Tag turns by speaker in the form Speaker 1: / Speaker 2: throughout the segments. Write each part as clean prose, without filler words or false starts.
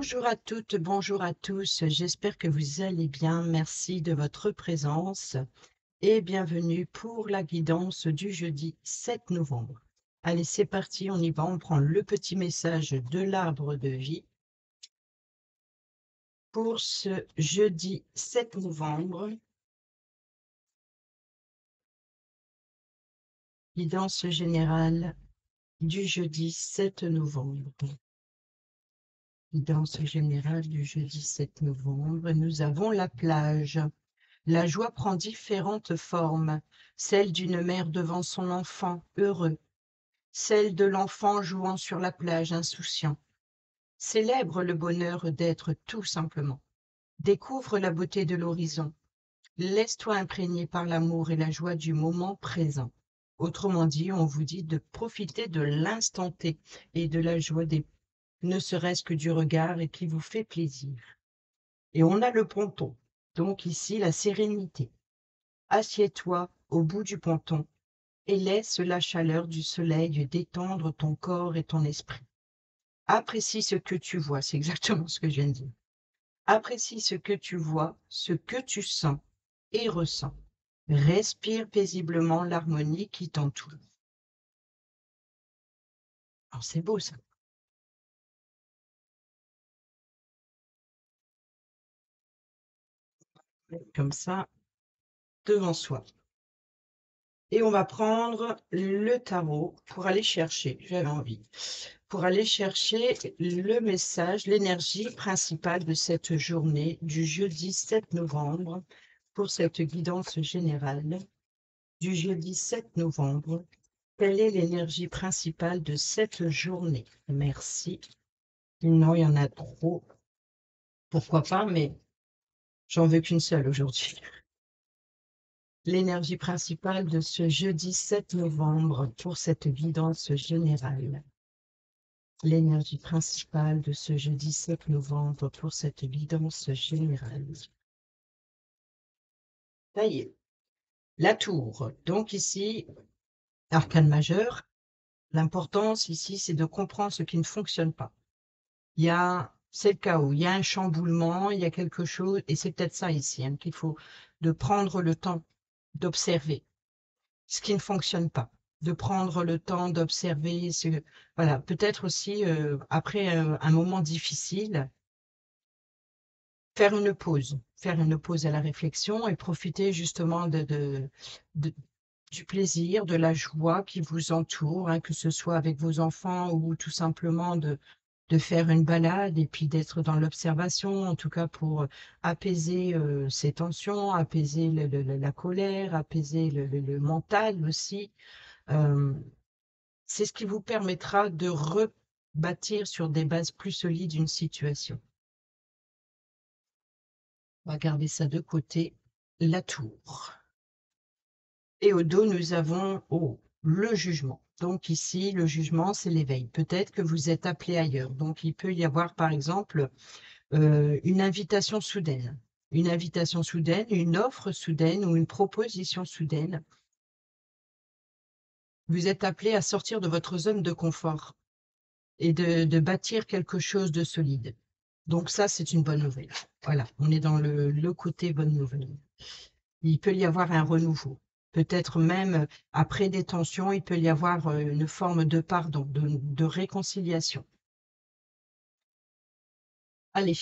Speaker 1: Bonjour à toutes, bonjour à tous. J'espère que vous allez bien. Merci de votre présence et bienvenue pour la guidance du jeudi 7 novembre. Allez, c'est parti, on y va. On prend le petit message de l'arbre de vie pour ce jeudi 7 novembre. Guidance générale du jeudi 7 novembre. Guidance générale du jeudi 7 novembre. Nous avons la plage. La joie prend différentes formes, celle d'une mère devant son enfant heureux, celle de l'enfant jouant sur la plage insouciant. Célèbre le bonheur d'être tout simplement. Découvre la beauté de l'horizon. Laisse-toi imprégner par l'amour et la joie du moment présent. Autrement dit, on vous dit de profiter de l'instant T et de la joie ne serait-ce que du regard et qui vous fait plaisir. Et on a le ponton, donc ici la sérénité. Assieds-toi au bout du ponton et laisse la chaleur du soleil détendre ton corps et ton esprit. Apprécie ce que tu vois, c'est exactement ce que je viens de dire. Apprécie ce que tu vois, ce que tu sens et ressens. Respire paisiblement l'harmonie qui t'entoure. Alors c'est beau ça. Comme ça, devant soi. Et on va prendre le tarot pour aller chercher, j'avais envie, pour aller chercher le message, l'énergie principale de cette journée du jeudi 7 novembre, pour cette guidance générale du jeudi 7 novembre. Quelle est l'énergie principale de cette journée? Merci. Non, il y en a trop. Pourquoi pas, mais j'en veux qu'une seule aujourd'hui. L'énergie principale de ce jeudi 7 novembre pour cette guidance générale. L'énergie principale de ce jeudi 7 novembre pour cette guidance générale. Ça y est, la tour. Donc ici, arcane majeur. L'importance ici, c'est de comprendre ce qui ne fonctionne pas. C'est le chaos, il y a un chamboulement, il y a quelque chose, et c'est peut-être ça ici, hein, qu'il faut de prendre le temps d'observer ce qui ne fonctionne pas, de prendre le temps d'observer, voilà, peut-être aussi après un moment difficile, faire une pause à la réflexion et profiter justement de- du plaisir, de la joie qui vous entoure, hein, que ce soit avec vos enfants ou tout simplement de faire une balade et puis d'être dans l'observation, en tout cas pour apaiser ces tensions, apaiser la colère, apaiser le mental aussi. Euh, c'est ce qui vous permettra de rebâtir sur des bases plus solides une situation. On va garder ça de côté, la tour. Et au dos, nous avons le jugement. Donc ici, le jugement, c'est l'éveil. Peut-être que vous êtes appelé ailleurs. Donc il peut y avoir, par exemple, une invitation soudaine. Une invitation soudaine, une offre soudaine ou une proposition soudaine. Vous êtes appelé à sortir de votre zone de confort et de bâtir quelque chose de solide. Donc ça, c'est une bonne nouvelle. Voilà, on est dans le côté bonne nouvelle. Il peut y avoir un renouveau. Peut-être même après des tensions, il peut y avoir une forme de pardon, de réconciliation. Allez,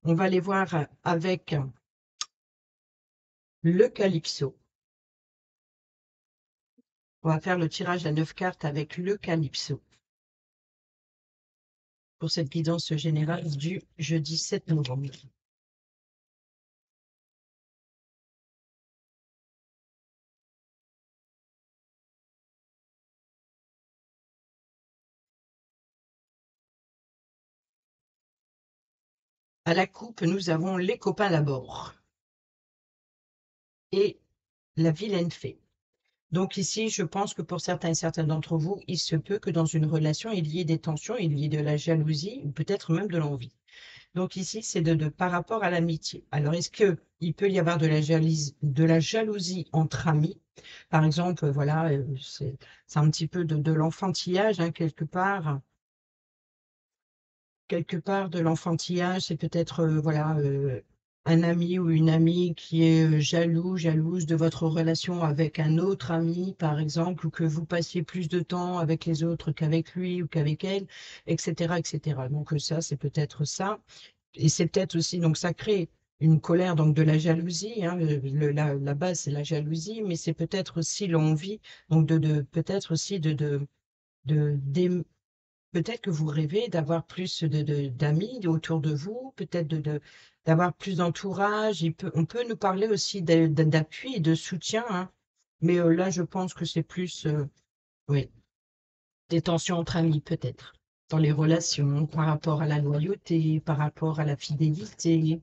Speaker 1: on va aller voir avec le Calypso. On va faire le tirage à 9 cartes avec le Calypso pour cette guidance générale du jeudi 7 novembre. À la coupe, nous avons les copains d'abord et la vilaine fée. Donc ici, je pense que pour certains et certaines d'entre vous, il se peut que dans une relation, il y ait des tensions, il y ait de la jalousie ou peut-être même de l'envie. Donc ici, c'est par rapport à l'amitié. Alors, est-ce qu'il peut y avoir de la jalousie entre amis? Par exemple, voilà, c'est un petit peu de l'enfantillage, hein, quelque part. quelque part de l'enfantillage, c'est peut-être, voilà, un ami ou une amie qui est, jaloux, jalouse de votre relation avec un autre ami, par exemple, ou que vous passiez plus de temps avec les autres qu'avec lui ou qu'avec elle, et cetera, et cetera. Donc, ça, c'est peut-être ça. Et c'est peut-être aussi, donc ça crée une colère, donc de la jalousie, hein, la base, c'est la jalousie, mais c'est peut-être aussi l'envie, donc peut-être aussi d'aimer. Peut-être que vous rêvez d'avoir plus d'amis autour de vous, peut-être d'avoir plus d'entourage. On peut nous parler aussi d'appui et de soutien, hein. Mais là, je pense que c'est plus, oui, des tensions entre amis, peut-être, dans les relations, par rapport à la loyauté, par rapport à la fidélité.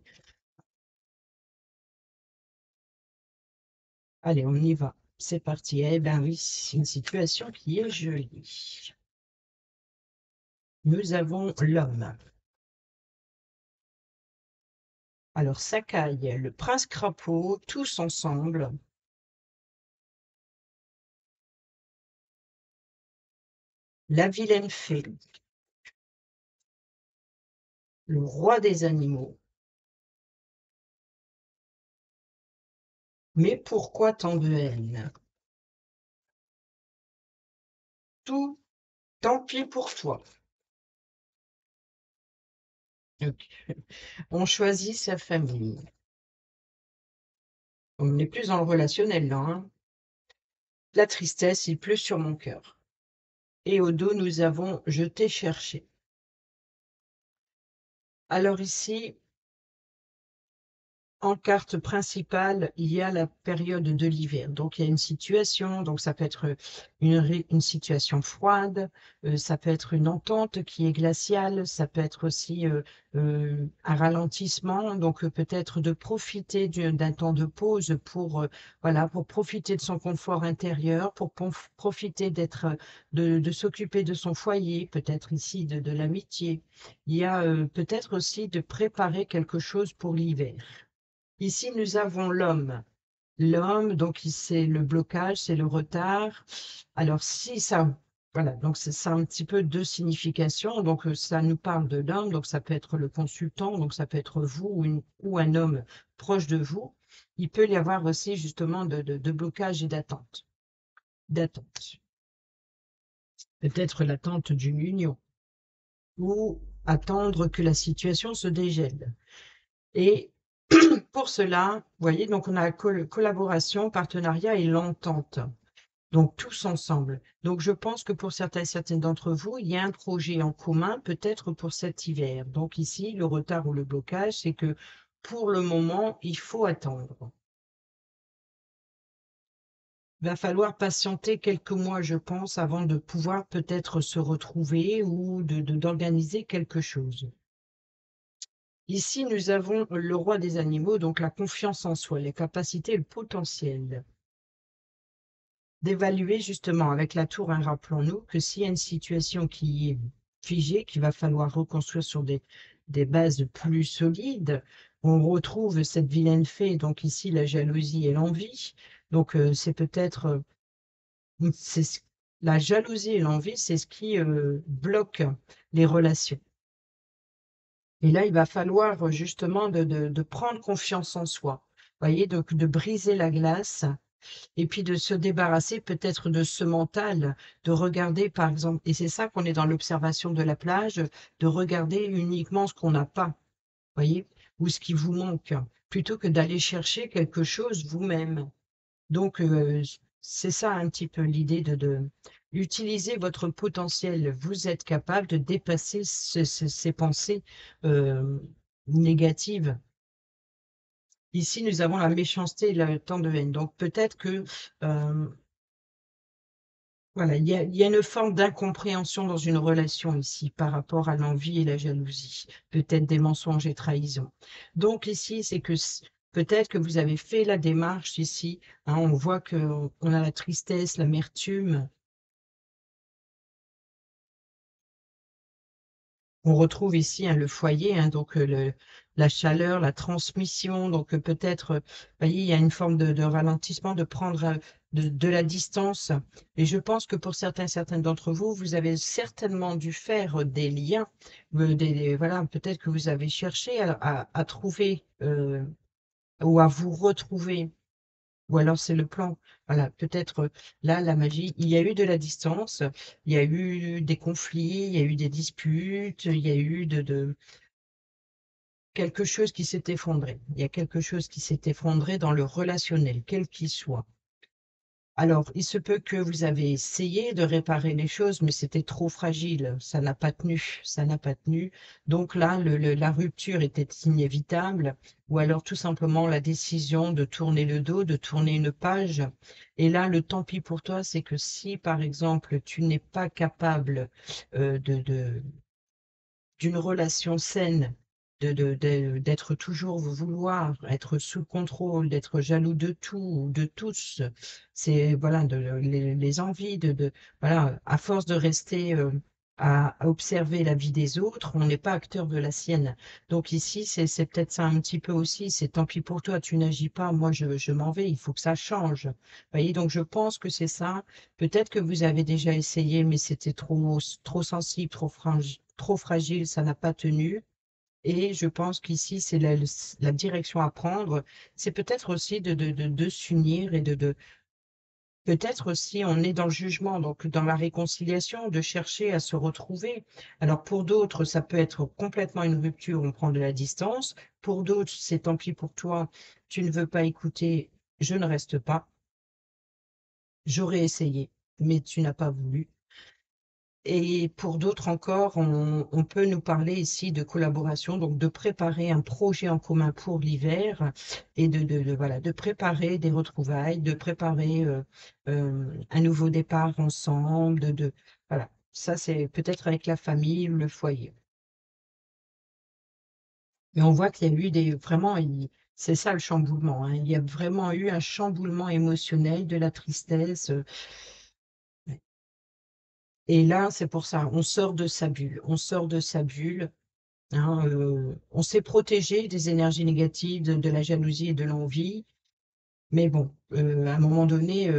Speaker 1: Allez, on y va. C'est parti. Eh ben oui, c'est une situation qui est jolie. Nous avons l'homme. Alors, Sakai, le prince crapaud, tous ensemble. La vilaine fée, le roi des animaux. Mais pourquoi tant de haine? Tout, tant pis pour toi. Ok. On choisit sa famille. On n'est plus dans le relationnel là, hein. La tristesse, il pleut sur mon cœur. Et au dos, nous avons je t'ai cherché. Alors ici, en carte principale, il y a la période de l'hiver. Donc, il y a une situation, donc ça peut être une situation froide, ça peut être une entente qui est glaciale, ça peut être aussi un ralentissement, donc peut-être de profiter d'un temps de pause pour, voilà, pour profiter de son confort intérieur, pour profiter de s'occuper de son foyer, peut-être ici de l'amitié. Il y a peut-être aussi de préparer quelque chose pour l'hiver. Ici, nous avons l'homme. L'homme, donc, c'est le blocage, c'est le retard. Alors, si ça, voilà, donc c'est ça un petit peu deux significations. Donc, ça nous parle de l'homme, donc ça peut être le consultant, donc ça peut être vous ou un homme proche de vous. Il peut y avoir aussi justement de blocage et d'attente. D'attente. Peut-être l'attente d'une union ou attendre que la situation se dégèle. Et pour cela, vous voyez, donc on a collaboration, partenariat et l'entente. Donc tous ensemble. Donc je pense que pour certaines d'entre vous, il y a un projet en commun, peut-être pour cet hiver. Donc ici, le retard ou le blocage, c'est que pour le moment, il faut attendre. Il va falloir patienter quelques mois, je pense, avant de pouvoir peut-être se retrouver ou d'organiser quelque chose. Ici, nous avons le roi des animaux, donc la confiance en soi, les capacités et le potentiel. D'évaluer justement avec la tour, hein, rappelons-nous que s'il y a une situation qui est figée, qu'il va falloir reconstruire sur des bases plus solides, on retrouve cette vilaine fée, donc ici la jalousie et l'envie. Donc c'est peut-être la jalousie et l'envie, c'est ce qui bloque les relations. Et là, il va falloir justement de prendre confiance en soi. Vous voyez, donc de briser la glace et puis de se débarrasser peut-être de ce mental, de regarder par exemple, et c'est ça qu'on est dans l'observation de la plage, de regarder uniquement ce qu'on n'a pas, voyez, ou ce qui vous manque, plutôt que d'aller chercher quelque chose vous-même. Donc, c'est ça un petit peu l'idée utiliser votre potentiel. Vous êtes capable de dépasser ces pensées euh, négatives. Ici, nous avons la méchanceté et le temps de haine. Donc, peut-être que euh, voilà, il y a une forme d'incompréhension dans une relation ici par rapport à l'envie et la jalousie, peut-être des mensonges et trahisons. Donc ici, c'est que peut-être que vous avez fait la démarche ici, hein, on voit que on a la tristesse, l'amertume. On retrouve ici, hein, le foyer, hein, donc la chaleur, la transmission, donc peut-être, voyez, il y a une forme de ralentissement, de prendre de la distance. Et je pense que pour certaines d'entre vous, vous avez certainement dû faire des liens, voilà, peut-être que vous avez cherché à trouver ou à vous retrouver. Ou alors c'est le plan. Voilà, peut-être là, la magie, il y a eu de la distance, il y a eu des conflits, il y a eu des disputes, il y a eu quelque chose qui s'est effondré. Il y a quelque chose qui s'est effondré dans le relationnel, quel qu'il soit. Alors, il se peut que vous avez essayé de réparer les choses, mais c'était trop fragile, ça n'a pas tenu, ça n'a pas tenu. Donc là, la rupture était inévitable, ou alors tout simplement la décision de tourner le dos, de tourner une page. Et là, le tant pis pour toi, c'est que si, par exemple, tu n'es pas capable d'une relation saine, d'être toujours vouloir être sous contrôle, d'être jaloux de tout ou de tous. C'est voilà les envies voilà, à force de rester à observer la vie des autres, on n'est pas acteur de la sienne. Donc ici, c'est peut-être ça un petit peu aussi, c'est tant pis pour toi, tu n'agis pas, moi je m'en vais, il faut que ça change. Vous voyez, donc je pense que c'est ça. Peut-être que vous avez déjà essayé, mais c'était trop sensible, trop fragile, ça n'a pas tenu. Et je pense qu'ici, c'est la direction à prendre. C'est peut-être aussi de s'unir et peut-être aussi, on est dans le jugement, donc dans la réconciliation, de chercher à se retrouver. Alors pour d'autres, ça peut être complètement une rupture, on prend de la distance. Pour d'autres, c'est tant pis pour toi, tu ne veux pas écouter, je ne reste pas. J'aurais essayé, mais tu n'as pas voulu. Et pour d'autres encore, on peut nous parler ici de collaboration, donc de préparer un projet en commun pour l'hiver et voilà, de préparer des retrouvailles, de préparer un nouveau départ ensemble, voilà. Ça, c'est peut-être avec la famille ou le foyer. Mais on voit qu'il y a eu vraiment, c'est ça le chamboulement, hein. Il y a vraiment eu un chamboulement émotionnel, de la tristesse. Et là, c'est pour ça, on sort de sa bulle, on sort de sa bulle. Hein, on s'est protégé des énergies négatives, de la jalousie et de l'envie. Mais bon, à un moment donné,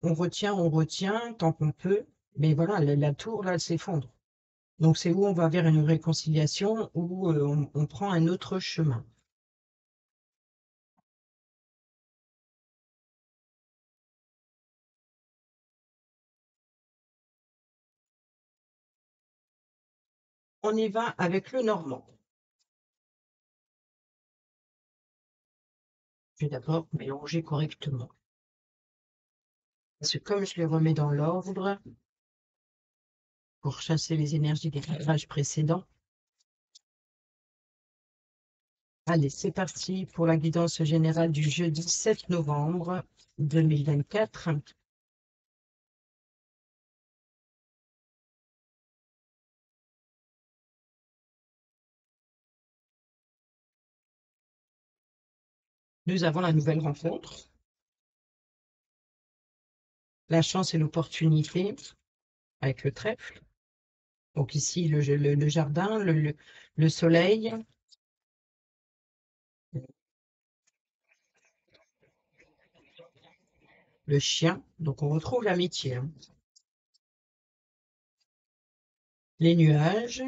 Speaker 1: on retient tant qu'on peut. Mais voilà, la tour, là, elle s'effondre. Donc, c'est où on va vers une réconciliation, ou on prend un autre chemin. On y va avec le normand. Je vais d'abord mélanger correctement. Parce que comme je les remets dans l'ordre, pour chasser les énergies des tirages précédents. Allez, c'est parti pour la guidance générale du jeudi 7 novembre 2024. Nous avons la nouvelle rencontre, la chance et l'opportunité avec le trèfle. Donc ici, le jardin, le soleil, le chien. Donc on retrouve l'amitié, hein. Les nuages,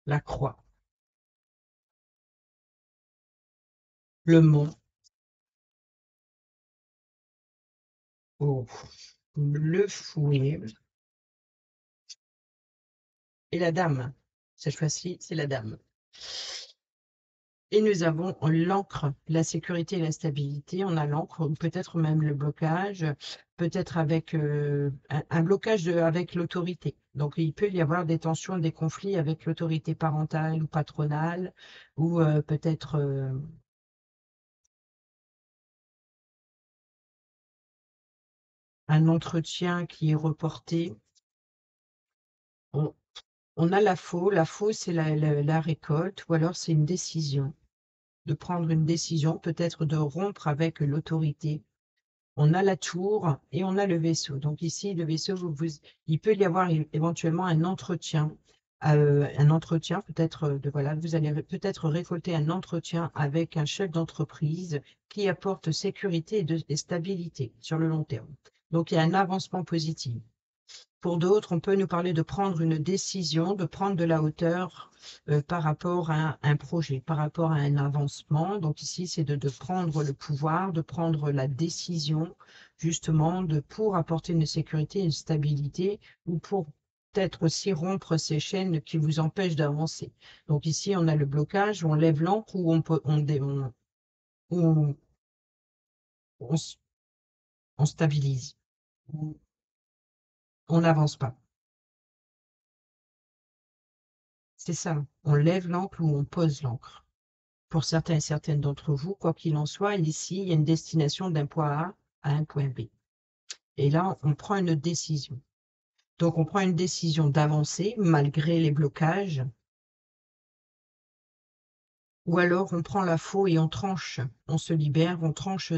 Speaker 1: la croix, le mont, oh, le fouet et la dame. Cette fois-ci, c'est la dame. Et nous avons l'encre, la sécurité et la stabilité. On a l'encre, ou peut-être même le blocage, peut-être avec un blocage avec l'autorité. Donc, il peut y avoir des tensions, des conflits avec l'autorité parentale ou patronale, ou peut-être un entretien qui est reporté. On, on a la faux. La faux, c'est la récolte, ou alors c'est une décision, de prendre une décision, peut-être de rompre avec l'autorité. on a la tour et on a le vaisseau. Donc ici, le vaisseau, il peut y avoir éventuellement un entretien peut-être voilà, vous allez peut-être récolter un entretien avec un chef d'entreprise qui apporte sécurité et stabilité sur le long terme. Donc il y a un avancement positif. Pour d'autres, on peut nous parler de prendre une décision, de prendre de la hauteur par rapport à un projet, par rapport à un avancement. Donc ici, c'est de prendre le pouvoir, de prendre la décision, justement, pour apporter une sécurité, une stabilité, ou pour peut-être aussi rompre ces chaînes qui vous empêchent d'avancer. Donc ici, on a le blocage, on lève l'ancre ou on, on on stabilise, on n'avance pas. C'est ça, on lève l'ancre ou on pose l'ancre. Pour certains et certaines d'entre vous, quoi qu'il en soit, ici, il y a une destination d'un point A à un point B. Et là, on prend une décision. Donc, on prend une décision d'avancer malgré les blocages, ou alors on prend la faux et on tranche, on se libère, on tranche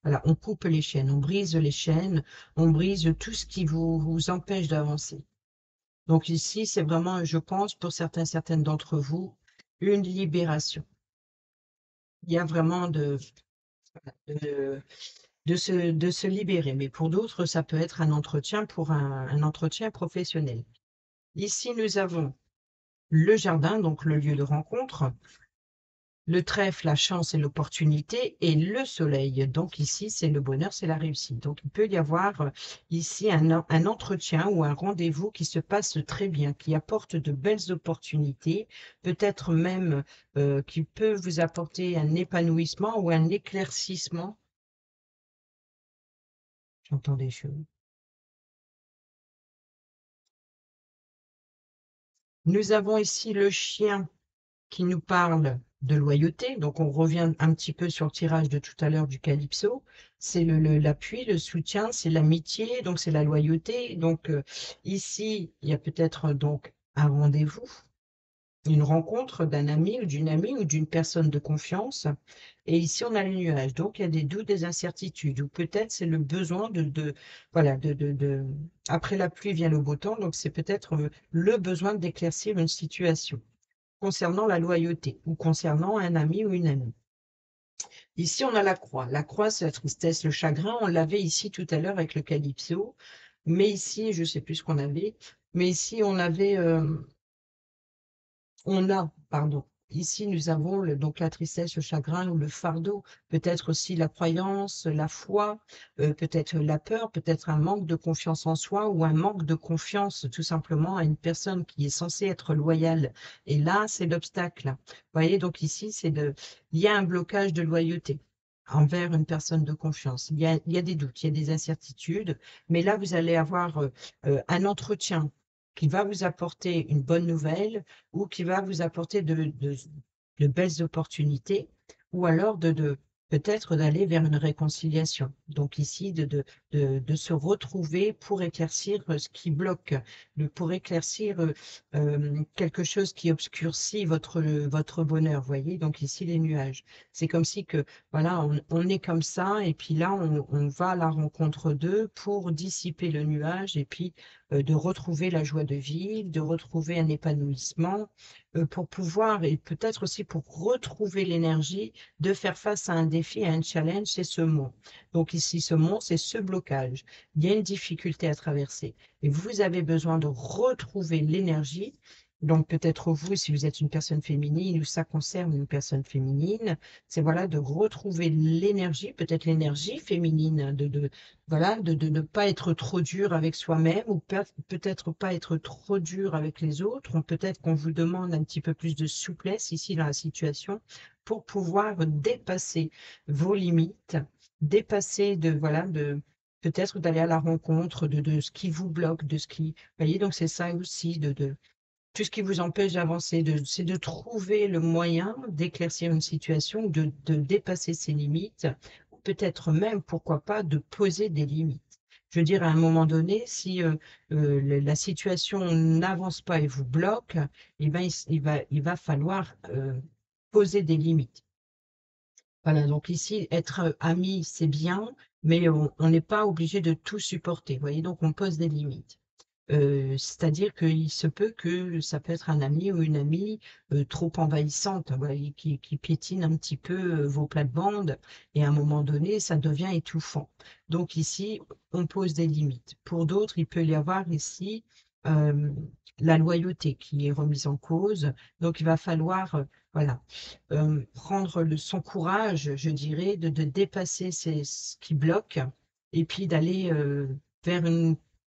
Speaker 1: voilà, on coupe les chaînes, on brise les chaînes, on brise tout ce qui vous empêche d'avancer. Donc ici, c'est vraiment, je pense, pour certains et certaines d'entre vous, une libération. Il y a vraiment de, de se libérer. Mais pour d'autres, ça peut être un entretien pour un entretien professionnel. Ici, nous avons le jardin, donc le lieu de rencontre, le trèfle, la chance et l'opportunité, et le soleil. Donc ici, c'est le bonheur, c'est la réussite. Donc il peut y avoir ici un entretien ou un rendez-vous qui se passe très bien, qui apporte de belles opportunités, peut-être même qui peut vous apporter un épanouissement ou un éclaircissement. J'entends des choses. Nous avons ici le chien qui nous parle de loyauté. Donc, on revient un petit peu sur le tirage de tout à l'heure du Calypso. C'est l'appui, le soutien, c'est l'amitié, donc c'est la loyauté. Donc, ici, il y a peut-être donc un rendez-vous, une rencontre d'un ami ou d'une amie ou d'une personne de confiance. Et ici, on a le nuage. Donc, il y a des doutes, des incertitudes. Ou peut-être c'est le besoin voilà, après la pluie vient le beau temps. Donc, c'est peut-être le besoin d'éclaircir une situation concernant la loyauté ou concernant un ami ou une amie. Ici, on a la croix. La croix, c'est la tristesse, le chagrin. On l'avait ici tout à l'heure avec le calypso. Mais ici, je ne sais plus ce qu'on avait. Mais ici, pardon. Ici, nous avons donc la tristesse, le chagrin ou le fardeau, peut-être aussi la croyance, la foi, peut-être la peur, peut-être un manque de confiance en soi ou un manque de confiance tout simplement à une personne qui est censée être loyale. Et là, c'est l'obstacle. Vous voyez, donc ici, il y a un blocage de loyauté envers une personne de confiance. Il y a des doutes, il y a des incertitudes, mais là, vous allez avoir un entretien qui va vous apporter une bonne nouvelle ou qui va vous apporter de belles opportunités, ou alors peut-être d'aller vers une réconciliation. Donc ici, de se retrouver pour éclaircir ce qui bloque, pour éclaircir quelque chose qui obscurcit votre bonheur, voyez. Donc ici, les nuages. C'est comme si que, voilà, on est comme ça, et puis là, on va à la rencontre d'eux pour dissiper le nuage, et puis de retrouver la joie de vivre, de retrouver un épanouissement, pour pouvoir, et peut-être aussi pour retrouver l'énergie de faire face à un défi, à un challenge, c'est ce mont. Donc ici, ce mont, c'est ce blocage. Il y a une difficulté à traverser. Et vous avez besoin de retrouver l'énergie. Donc peut-être vous, si vous êtes une personne féminine ou ça concerne une personne féminine, c'est voilà de retrouver l'énergie, peut-être l'énergie féminine, voilà, de ne pas être trop dur avec soi-même ou peut-être pas être trop dur avec les autres, ou peut-être qu'on vous demande un petit peu plus de souplesse ici dans la situation pour pouvoir dépasser vos limites, dépasser voilà, peut-être d'aller à la rencontre de ce qui vous bloque, de ce qui, vous voyez, donc c'est ça aussi, tout ce qui vous empêche d'avancer, c'est de trouver le moyen d'éclaircir une situation, de dépasser ses limites, ou peut-être même, pourquoi pas, de poser des limites. Je veux dire, à un moment donné, si la situation n'avance pas et vous bloque, eh ben, il va falloir poser des limites. Voilà, donc ici, être ami, c'est bien, mais on n'est pas obligé de tout supporter. Vous voyez, donc on pose des limites. C'est-à-dire qu'il se peut que ça peut être un ami ou une amie trop envahissante, vous voyez, qui piétine un petit peu vos plates-bandes, et à un moment donné, ça devient étouffant. Donc ici, on pose des limites. Pour d'autres, il peut y avoir ici euh, la loyauté qui est remise en cause. Donc il va falloir, voilà, prendre son courage, je dirais, de dépasser ce qui bloque, et puis d'aller vers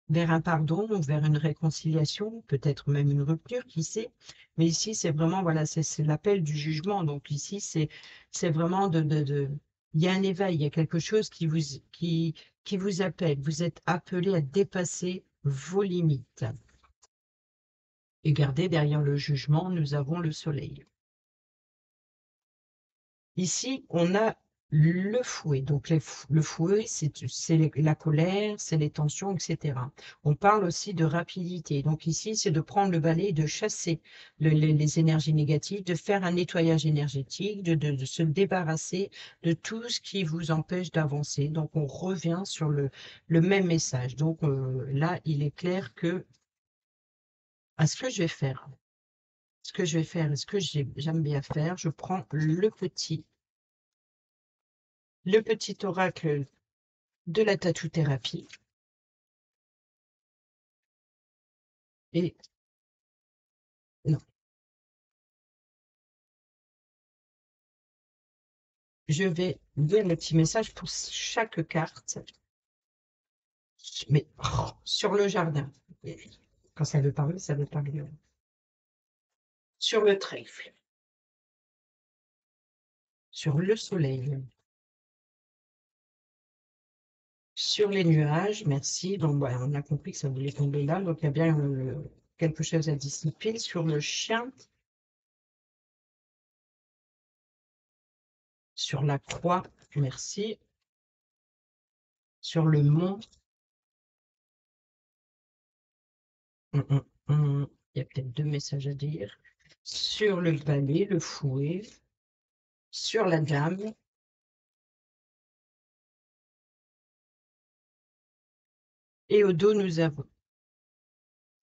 Speaker 1: vers un pardon, vers une réconciliation, peut-être même une rupture, qui sait. Mais ici, c'est vraiment, voilà, c'est l'appel du jugement. Donc ici, c'est vraiment il y a un éveil, il y a quelque chose qui vous appelle. Vous êtes appelé à dépasser vos limites. Et gardez derrière le jugement, nous avons le soleil. Ici, on a le fouet. Donc, le fouet, c'est la colère, c'est les tensions, etc. On parle aussi de rapidité. Donc, ici, c'est de prendre le balai et de chasser les énergies négatives, de faire un nettoyage énergétique, de se débarrasser de tout ce qui vous empêche d'avancer. Donc, on revient sur le même message. Donc, là, il est clair que à ce que je vais faire, ce que je vais faire et ce que j'aime bien faire, je prends le petit oracle de la tattoo-thérapie et non, je vais lire le petit message pour chaque carte, mais sur le jardin. Quand ça veut parler, ça veut parler. Sur le trèfle, sur le soleil, sur les nuages, merci. Donc, on a compris que ça voulait tomber là, donc il y a bien quelque chose à dissiper. Sur le chien, sur la croix, merci. Sur le mont, il y a peut-être deux messages à dire. Sur le balai, le fouet, sur la dame, et au dos, nous avons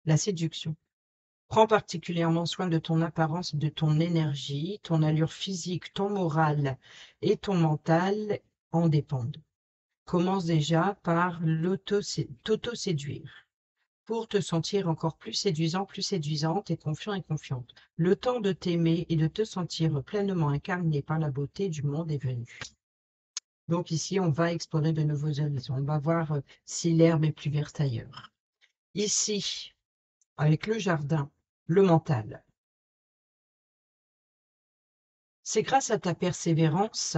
Speaker 1: la séduction. Prends particulièrement soin de ton apparence, de ton énergie, ton allure physique, ton moral et ton mental en dépendent. Commence déjà par t'auto-séduire pour te sentir encore plus séduisant, plus séduisante et confiant et confiante. Le temps de t'aimer et de te sentir pleinement incarné par la beauté du monde est venu. Donc ici, on va explorer de nouveaux horizons. On va voir si l'herbe est plus verte ailleurs. Ici, avec le jardin, le mental. C'est grâce à ta persévérance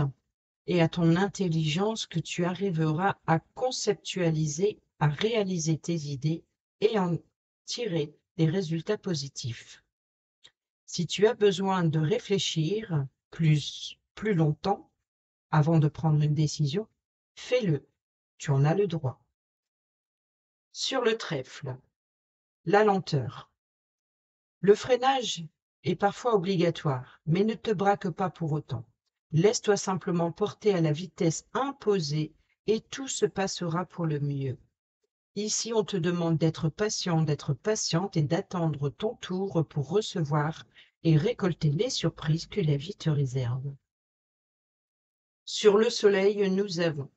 Speaker 1: et à ton intelligence que tu arriveras à conceptualiser, à réaliser tes idées et en tirer des résultats positifs. Si tu as besoin de réfléchir plus longtemps avant de prendre une décision, fais-le. Tu en as le droit. Sur le trèfle, la lenteur. Le freinage est parfois obligatoire, mais ne te braque pas pour autant. Laisse-toi simplement porter à la vitesse imposée et tout se passera pour le mieux. Ici, on te demande d'être patient, d'être patiente et d'attendre ton tour pour recevoir et récolter les surprises que la vie te réserve. Sur le soleil, nous avons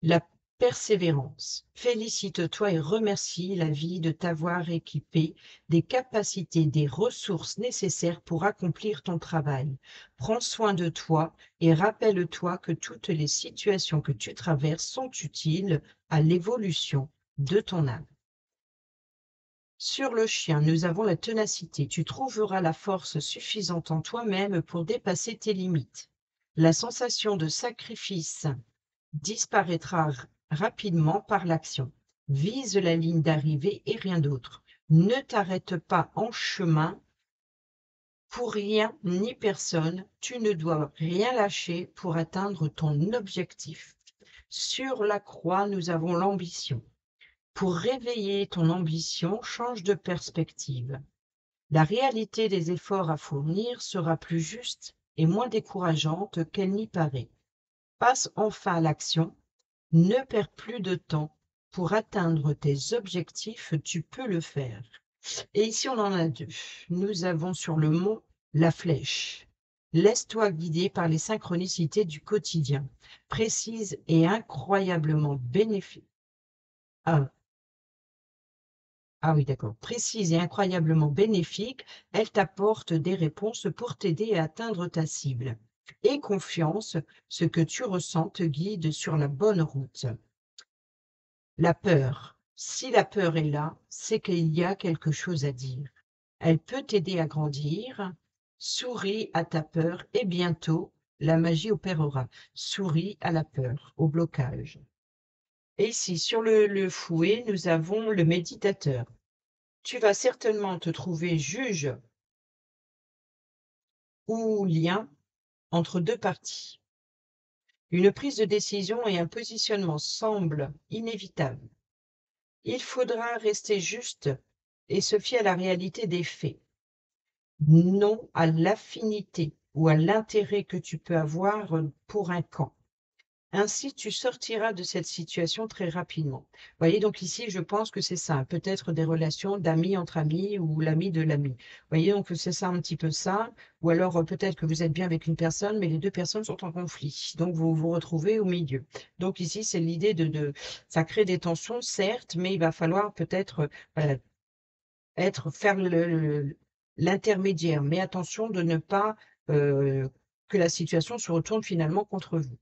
Speaker 1: la persévérance. Félicite-toi et remercie la vie de t'avoir équipé des capacités, des ressources nécessaires pour accomplir ton travail. Prends soin de toi et rappelle-toi que toutes les situations que tu traverses sont utiles à l'évolution de ton âme. Sur le chien, nous avons la ténacité. Tu trouveras la force suffisante en toi-même pour dépasser tes limites. La sensation de sacrifice disparaîtra rapidement par l'action. Vise la ligne d'arrivée et rien d'autre. Ne t'arrête pas en chemin pour rien ni personne. Tu ne dois rien lâcher pour atteindre ton objectif. Sur la croix, nous avons l'ambition. Pour réveiller ton ambition, change de perspective. La réalité des efforts à fournir sera plus juste est moins décourageante qu'elle n'y paraît. Passe enfin à l'action, ne perds plus de temps. Pour atteindre tes objectifs, tu peux le faire. Et ici, on en a deux. Nous avons sur le mont la flèche. Laisse-toi guider par les synchronicités du quotidien, précises et incroyablement bénéfiques. Ah, ah oui, d'accord. Précise et incroyablement bénéfique, elle t'apporte des réponses pour t'aider à atteindre ta cible. Et confiance, ce que tu ressens te guide sur la bonne route. La peur. Si la peur est là, c'est qu'il y a quelque chose à dire. Elle peut t'aider à grandir. Souris à ta peur et bientôt, la magie opérera. Souris à la peur, au blocage. Et ici, sur le fouet, nous avons le méditateur. Tu vas certainement te trouver juge ou lien entre deux parties. Une prise de décision et un positionnement semblent inévitables. Il faudra rester juste et se fier à la réalité des faits, non à l'affinité ou à l'intérêt que tu peux avoir pour un camp. Ainsi, tu sortiras de cette situation très rapidement. Vous voyez, donc ici, je pense que c'est ça, peut-être des relations d'amis entre amis ou l'ami de l'ami. Vous voyez, donc c'est ça un petit peu ça. Ou alors peut-être que vous êtes bien avec une personne, mais les deux personnes sont en conflit. Donc vous vous retrouvez au milieu. Donc ici, c'est l'idée ça crée des tensions, certes, mais il va falloir peut-être voilà, faire l'intermédiaire. Mais attention de ne pas que la situation se retourne finalement contre vous.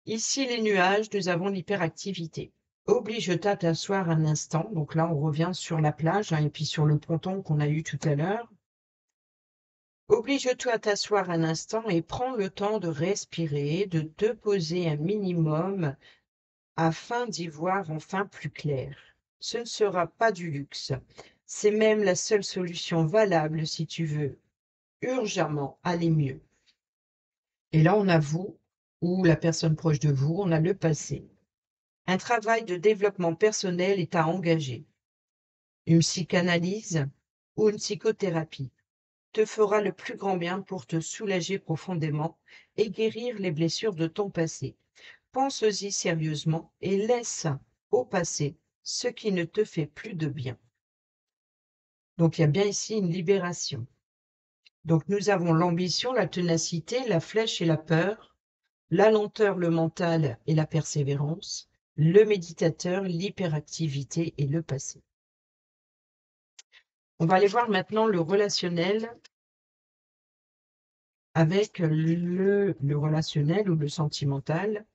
Speaker 1: Ici, les nuages, nous avons l'hyperactivité. Oblige-toi à t'asseoir un instant. Donc là, on revient sur la plage et puis sur le ponton qu'on a eu tout à l'heure. Oblige-toi à t'asseoir un instant et prends le temps de respirer, de te poser un minimum afin d'y voir enfin plus clair. Ce ne sera pas du luxe. C'est même la seule solution valable si tu veux urgemment aller mieux. Et là, on a vous ou la personne proche de vous, on a le passé. Un travail de développement personnel est à engager. Une psychanalyse ou une psychothérapie te fera le plus grand bien pour te soulager profondément et guérir les blessures de ton passé. Pense-y sérieusement et laisse au passé ce qui ne te fait plus de bien. Donc il y a bien ici une libération. Donc nous avons l'ambition, la ténacité, la flèche et la peur, la lenteur, le mental et la persévérance, le méditateur, l'hyperactivité et le passé. On va aller voir maintenant le relationnel avec le relationnel ou le sentimental.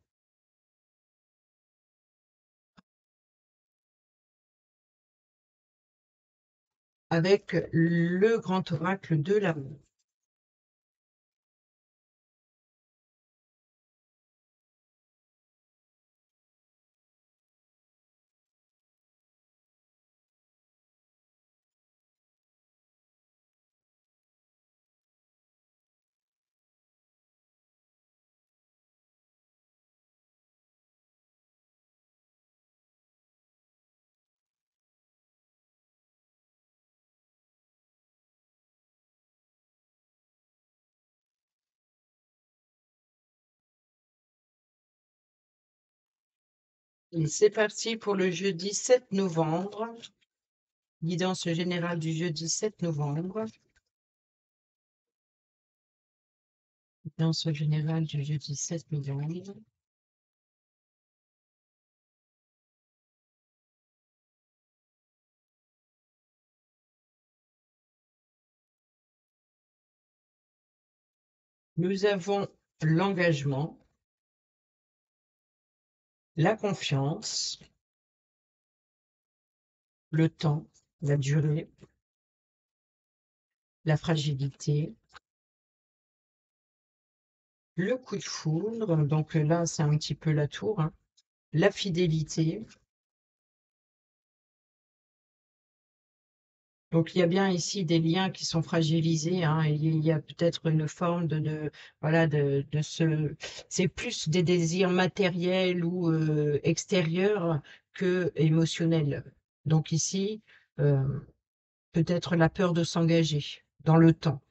Speaker 1: Avec le grand oracle de l'amour. Et c'est parti pour le jeudi 7 novembre. Guidance générale du jeudi 7 novembre. Guidance générale du jeudi 7 novembre. Nous avons l'engagement, la confiance, le temps, la durée, la fragilité, le coup de foudre, donc là c'est un petit peu la tour, hein, la fidélité. Donc il y a bien ici des liens qui sont fragilisés, hein, et il y a peut-être une forme voilà de ce c'est plus des désirs matériels ou extérieurs que émotionnels. Donc ici, peut-être la peur de s'engager dans le temps.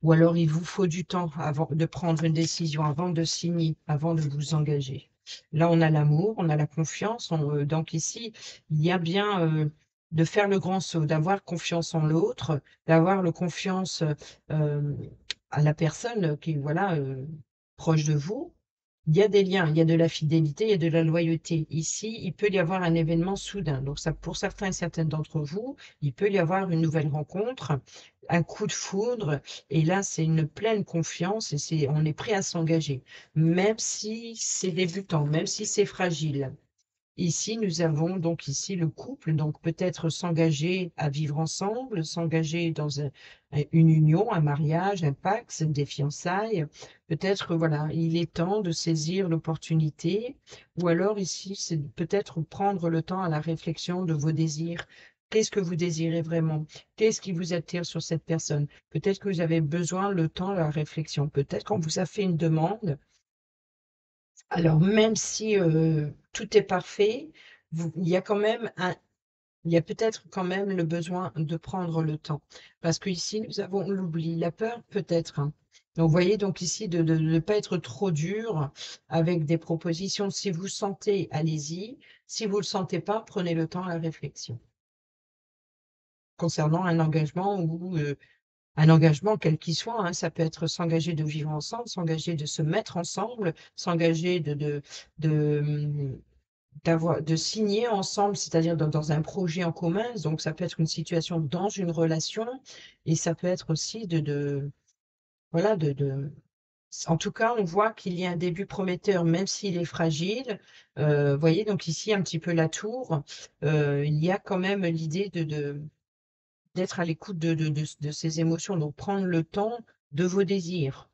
Speaker 1: Ou alors il vous faut du temps avant de prendre une décision, avant de signer, avant de vous engager. Là, on a l'amour, on a la confiance. Donc ici, il y a bien de faire le grand saut, d'avoir confiance en l'autre, d'avoir le confiance à la personne qui, voilà, proche de vous. Il y a des liens, il y a de la fidélité, il y a de la loyauté. Ici, il peut y avoir un événement soudain. Donc ça, pour certains et certaines d'entre vous, il peut y avoir une nouvelle rencontre, un coup de foudre, et là, c'est une pleine confiance et on est prêt à s'engager, même si c'est débutant, même si c'est fragile. Ici, nous avons donc ici le couple, donc peut-être s'engager à vivre ensemble, s'engager dans une union, un mariage, un pacte, des fiançailles. Peut-être, voilà, il est temps de saisir l'opportunité. Ou alors ici, c'est peut-être prendre le temps à la réflexion de vos désirs. Qu'est-ce que vous désirez vraiment? Qu'est-ce qui vous attire sur cette personne? Peut-être que vous avez besoin le temps de la réflexion. Peut-être qu'on vous a fait une demande, alors, même si tout est parfait, il y a quand même il y a peut-être quand même le besoin de prendre le temps. Parce qu'ici, nous avons l'oubli, la peur peut-être, hein. Donc, vous voyez, donc ici, de ne pas être trop dur avec des propositions. Si vous sentez, allez-y. Si vous ne le sentez pas, prenez le temps à la réflexion. Concernant un engagement ou un engagement quel qu'il soit, hein, ça peut être s'engager de vivre ensemble, s'engager de se mettre ensemble, s'engager de, de signer ensemble, c'est-à-dire dans un projet en commun. Donc, ça peut être une situation dans une relation et ça peut être aussi voilà, en tout cas, on voit qu'il y a un début prometteur, même s'il est fragile. Vous voyez, donc ici, un petit peu la tour, il y a quand même l'idée d'être à l'écoute de ses émotions, donc prendre le temps de vos désirs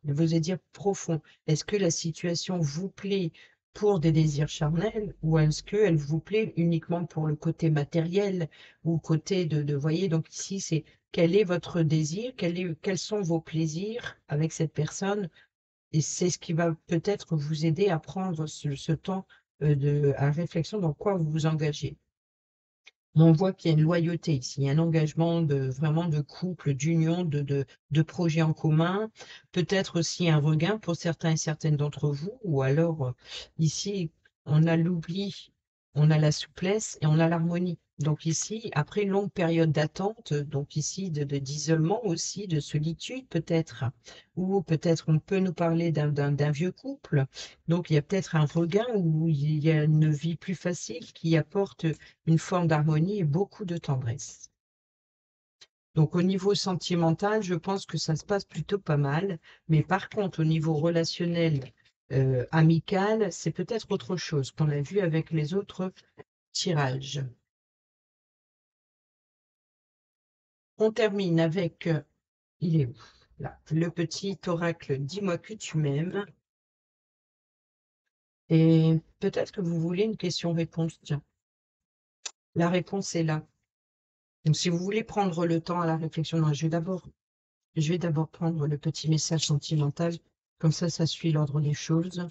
Speaker 1: profonds. Est-ce que la situation vous plaît pour des désirs charnels ou est-ce qu'elle vous plaît uniquement pour le côté matériel ou côté voyez, donc ici, c'est quel est votre désir, quels sont vos plaisirs avec cette personne et c'est ce qui va peut-être vous aider à prendre ce temps à réflexion dans quoi vous vous engagez. Mais on voit qu'il y a une loyauté ici, il y a un engagement vraiment de couple, d'union, de projet en commun, peut-être aussi un regain pour certains et certaines d'entre vous, ou alors ici, on a l'oubli, on a la souplesse et on a l'harmonie. Donc ici, après une longue période d'attente, donc ici d'isolement aussi, de solitude peut-être, ou peut-être on peut nous parler d'un vieux couple. Donc il y a peut-être un regain où il y a une vie plus facile qui apporte une forme d'harmonie et beaucoup de tendresse. Donc au niveau sentimental, je pense que ça se passe plutôt pas mal, mais par contre au niveau relationnel, amical, c'est peut-être autre chose qu'on a vu avec les autres tirages. On termine avec, il est où? Là, le petit oracle Dis-moi que tu m'aimes. Et peut-être que vous voulez une question-réponse. Tiens, la réponse est là. Donc si vous voulez prendre le temps à la réflexion, non, je vais d'abord prendre le petit message sentimental, comme ça suit l'ordre des choses.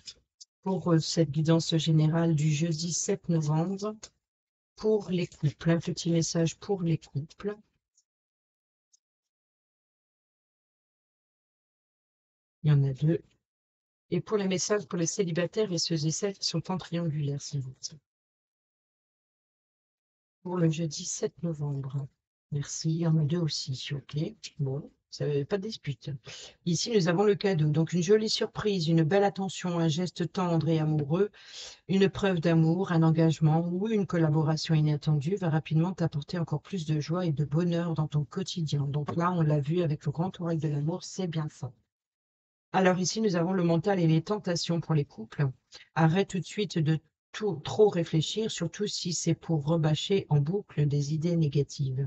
Speaker 1: Pour cette guidance générale du jeudi 7 novembre, pour les couples, un petit message pour les couples. Il y en a deux. Et pour les messages pour les célibataires et ceux et celles qui sont en triangulaire, s'il vous plaît. Pour le jeudi 7 novembre. Merci, il y en a deux aussi, ok. Bon, ça pas de dispute. Ici, nous avons le cadeau. Donc, une jolie surprise, une belle attention, un geste tendre et amoureux, une preuve d'amour, un engagement ou une collaboration inattendue va rapidement t'apporter encore plus de joie et de bonheur dans ton quotidien. Donc là, on l'a vu avec le grand oracle de l'amour, c'est bien ça. Alors ici, nous avons le mental et les tentations pour les couples. Arrête tout de suite de trop réfléchir, surtout si c'est pour rebâcher en boucle des idées négatives.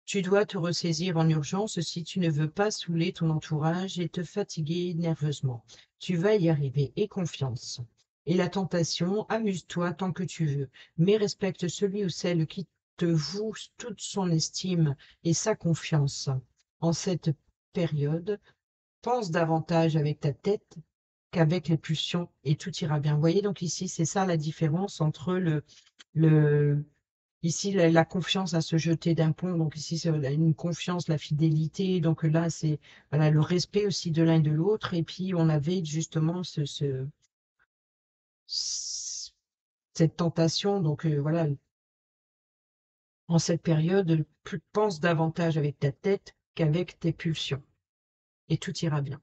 Speaker 1: Tu dois te ressaisir en urgence si tu ne veux pas saouler ton entourage et te fatiguer nerveusement. Tu vas y arriver, aie confiance. Et la tentation, amuse-toi tant que tu veux, mais respecte celui ou celle qui te voue toute son estime et sa confiance. En cette période, pense davantage avec ta tête qu'avec les pulsions et tout ira bien. Vous voyez, donc ici, c'est ça la différence entre le Ici, la confiance à se jeter d'un pont, donc ici, c'est une confiance, la fidélité, donc là, c'est voilà, le respect aussi de l'un et de l'autre, et puis on avait justement cette tentation, donc voilà, en cette période, pense davantage avec ta tête qu'avec tes pulsions, et tout ira bien.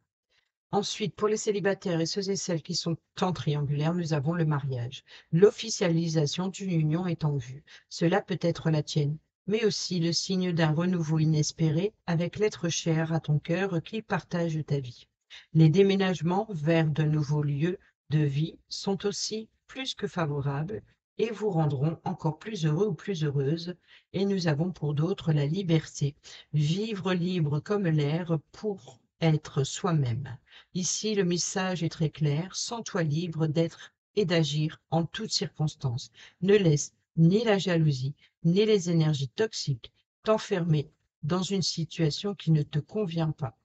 Speaker 1: Ensuite, pour les célibataires et ceux et celles qui sont en triangulaire, nous avons le mariage. L'officialisation d'une union est en vue. Cela peut être la tienne, mais aussi le signe d'un renouveau inespéré avec l'être cher à ton cœur qui partage ta vie. Les déménagements vers de nouveaux lieux de vie sont aussi plus que favorables et vous rendront encore plus heureux ou plus heureuse. Et nous avons pour d'autres la liberté. Vivre libre comme l'air pour être soi-même. Ici, le message est très clair, sens-toi libre d'être et d'agir en toutes circonstances. Ne laisse ni la jalousie, ni les énergies toxiques t'enfermer dans une situation qui ne te convient pas.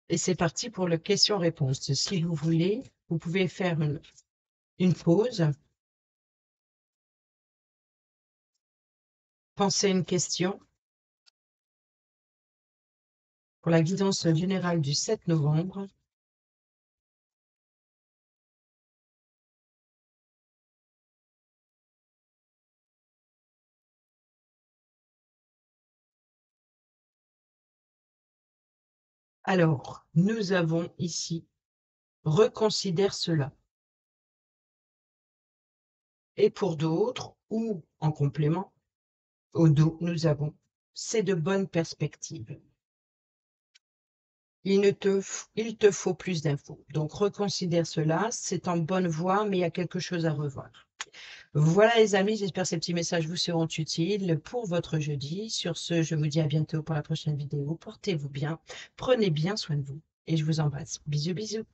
Speaker 1: Et c'est parti pour le question-réponse. Si vous voulez, vous pouvez faire une pause, penser à une question pour la guidance générale du 7 novembre. Alors, nous avons ici, reconsidère cela. Et pour d'autres, ou en complément, au dos, nous avons, c'est de bonnes perspectives. Il te faut plus d'infos. Donc, reconsidère cela. C'est en bonne voie, mais il y a quelque chose à revoir. Voilà les amis, j'espère que ces petits messages vous seront utiles pour votre jeudi. Sur ce, je vous dis à bientôt pour la prochaine vidéo. Portez-vous bien, prenez bien soin de vous et je vous embrasse. Bisous, bisous.